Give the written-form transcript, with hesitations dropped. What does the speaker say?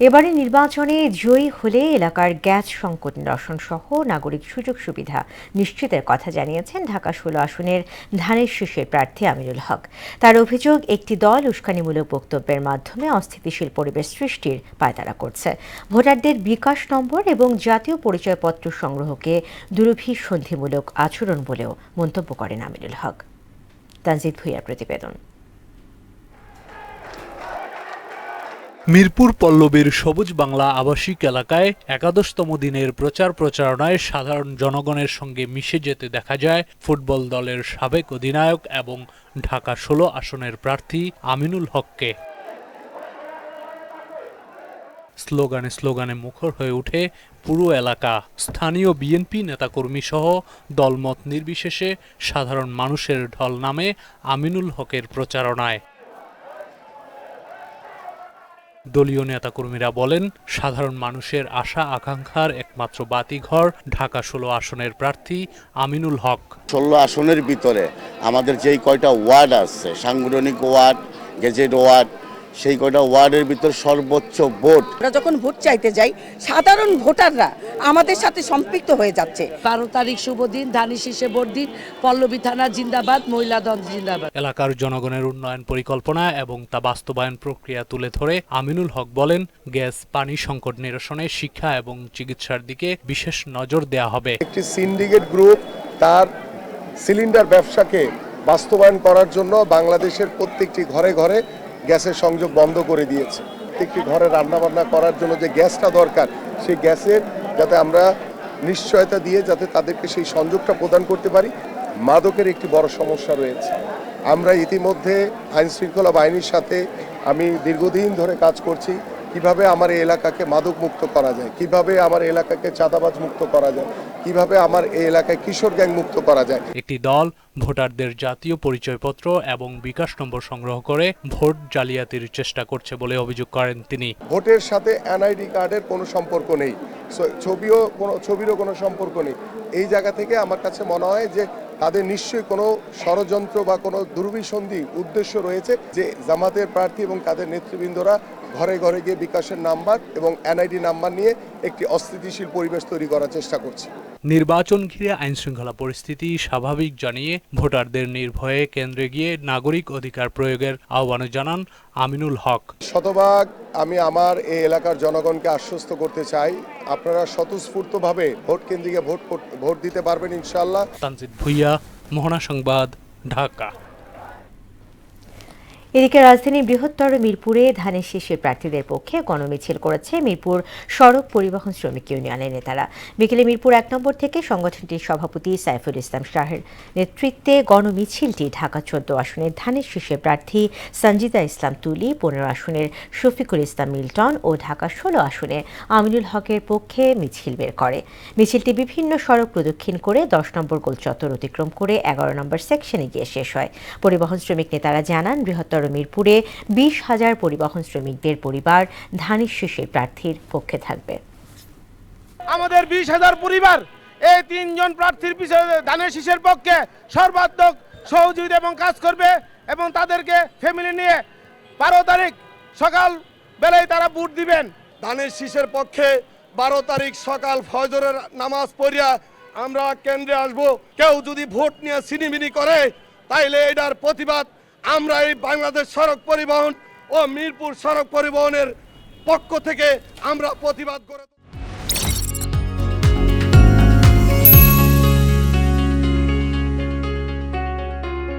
এবারে নির্বাচনে জয়ী হলে এলাকার গ্যাস সংকট নিরসন সহ নাগরিক সুযোগ সুবিধা নিশ্চিতের কথা জানিয়েছেন ঢাকা ১৬ আসনের ধানের শীষের প্রার্থী আমিনুল হক। তার অভিযোগ, একটি দল উস্কানিমূলক বক্তব্যের মাধ্যমে অস্থিতিশীল পরিবেশ সৃষ্টির পায়তারা করছে। ভোটারদের বিকাশ নম্বর এবং জাতীয় পরিচয়পত্র সংগ্রহকে দুরভিসন্ধিমূলক আচরণ বলেও মন্তব্য করেন আমিনুল হক। তানজিদ ভুঁইয়ার প্রতিবেদন। মিরপুর পল্লবীর সবুজ বাংলা আবাসিক এলাকায় একাদশতম দিনের প্রচারণায় সাধারণ জনগণের সঙ্গে মিশে যেতে দেখা যায় ফুটবল দলের সাবেক অধিনায়ক এবং ঢাকা ১৬ আসনের প্রার্থী আমিনুল হককে। স্লোগানে মুখর হয়ে ওঠে পুরো এলাকা। স্থানীয় বিএনপি নেতাকর্মী সহ দলমত নির্বিশেষে সাধারণ মানুষের ঢল নামে আমিনুল হকের প্রচারণায়। দলীয় নেতাকর্মীরা বলেন, সাধারণ মানুষের আশা আকাঙ্ক্ষার একমাত্র বাতিঘর ঢাকা ১৬ আসনের প্রার্থী আমিনুল হক। ১৬ আসনের ভিতরে আমাদের যেই কয়টা ওয়ার্ড আছে, সাংগঠনিক ওয়ার্ড, গেজেট ওয়ার্ড, সেই কয়টা ওয়ার্ডের ভিতর সর্বোচ্চ ভোট। আমরা যখন ভোট চাইতে যাই, সাধারণ ভোটাররা আমাদের সাথে সম্পৃক্ত হয়ে যাচ্ছে। ১২ তারিখ শুভ দিন, ধানের শীষে ভোট দিন, পল্লবী থানা জিন্দাবাদ, মহিলা দল জিন্দাবাদ। এলাকার জনগণের উন্নয়ন পরিকল্পনা এবং তা বাস্তবায়ন প্রক্রিয়া তুলে ধরে আমিনুল হক বলেন, গ্যাস পানি সংকট নিরসনে শিক্ষা এবং চিকিৎসার দিকে বিশেষ নজর দেওয়া হবে। একটি সিন্ডিকেট গ্রুপ তার সিলিন্ডার ব্যবসাকে বাস্তবায়ন করার জন্য বাংলাদেশের প্রত্যেকটি ঘরে ঘরে গ্যাসের সংযোগ বন্ধ করে দিয়েছে। প্রত্যেকটি ঘরে রান্নাবান্না করার জন্য যে গ্যাসটা দরকার, সেই গ্যাসের যাতে আমরা নিশ্চয়তা দিয়ে যাতে তাদেরকে সেই সংযোগটা প্রদান করতে পারি। মাদকের একটি বড় সমস্যা রয়েছে। আমরা ইতিমধ্যে আইন শৃঙ্খলা বাহিনীর সাথে আমি দীর্ঘদিন ধরে কাজ করছি, কিভাবে আমার এই এলাকাকে মাদক মুক্ত করা যায়, কিভাবে আমার এলাকাকে চাঁদাবাজ মুক্ত করা যায়, কিভাবে আমার এই এলাকায় কিশোর গ্যাং মুক্ত করা যায়। একটি দল ভোটারদের জাতীয় পরিচয়পত্র এবং বিকাশ নম্বর সংগ্রহ করে ভোট জালিয়াতির চেষ্টা করছে বলে অভিযোগ করেন তিনি। ভোটের সাথে এনআইডি কার্ডের কোনো সম্পর্ক নেই, ছবিরও কোনো সম্পর্ক নেই। এই জায়গা থেকে আমার কাছে মনে হয় যে তাদের নিশ্চয়ই কোনো ষড়যন্ত্র বা কোনো দুর্বিসন্ধি উদ্দেশ্য রয়েছে, যে জামাতের প্রার্থী এবং তাদের নেতৃবৃন্দরা ঘরে ঘরে গিয়ে বিকাশের নাম্বার এবং এনআইডি নাম্বার নিয়ে একটি অস্থিতিশীল পরিবেশ তৈরি করার চেষ্টা করছে। নির্বাচন ঘিরে আইনশৃঙ্খলা পরিস্থিতি স্বাভাবিক জানিয়ে ভোটারদের নির্ভয়ে কেন্দ্রে গিয়ে নাগরিক অধিকার প্রয়োগের আহ্বান জানান আমিনুল হক। শতভাগ আমি আমার এই এলাকার জনগণকে আশ্বস্ত করতে চাই, আপনারা স্বতঃস্ফূর্তভাবে ভোট কেন্দ্রে ভোট দিতে পারবেন ইনশাআল্লাহ। তানজিদ ভুঁইয়া, মোহনা সংবাদ, ঢাকা। এদিকে রাজধানীর বৃহত্তর মিরপুরে ধানের শীষের প্রার্থীদের পক্ষে গণমিছিল করেছে মিরপুর সড়ক পরিবহন শ্রমিক ইউনিয়নের নেতারা। বিকেলে মিরপুর ১ নম্বর থেকে সংগঠনটির সভাপতি সাইফুল ইসলাম শাহের নেতৃত্বে গণমিছিলটি ঢাকা ১৪ আসনের ধানের শীষের প্রার্থী সঞ্জিদা ইসলাম তুলি, ১৫ আসনের শফিকুল ইসলাম মিল্টন ও ঢাকা ১৬ আসনে আমিনুল হকের পক্ষে মিছিল বের করে। মিছিলটি বিভিন্ন সড়ক প্রদক্ষিণ করে ১০ নম্বর গোল চত্বর অতিক্রম করে ১১ নম্বর সেকশনে গিয়ে শেষ হয়। পরিবহন শ্রমিক নেতারা জানান, বৃহত্তর মিরপুরে ২০,০০০ পরিবহন শ্রমিকদের পরিবার ধানের শীষের প্রার্থীর পক্ষে থাকবে। আমাদের ২০,০০০ পরিবার এই ৩ জন প্রার্থীর পিছনে ধানের শীষের পক্ষে সর্বাত্মক সহযোগিতা এবং কাজ করবে এবং তাদেরকে ফ্যামিলি নিয়ে ১২ তারিখ সকাল বেলায় তারা ভোট দিবেন। ধানের শীষের পক্ষে ১২ তারিখ সকাল ফজরের নামাজ পড়িয়া আমরা কেন্দ্রে আসব। কেউ যদি ভোট নিয়ে ছিনিমিনি করে তাইলে এটার প্রতিবাদ আমরা এই বাংলাদেশ সড়ক পরিবহন ও মিরপুর সড়ক পরিবহনের পক্ষ থেকে আমরা প্রতিবাদ করে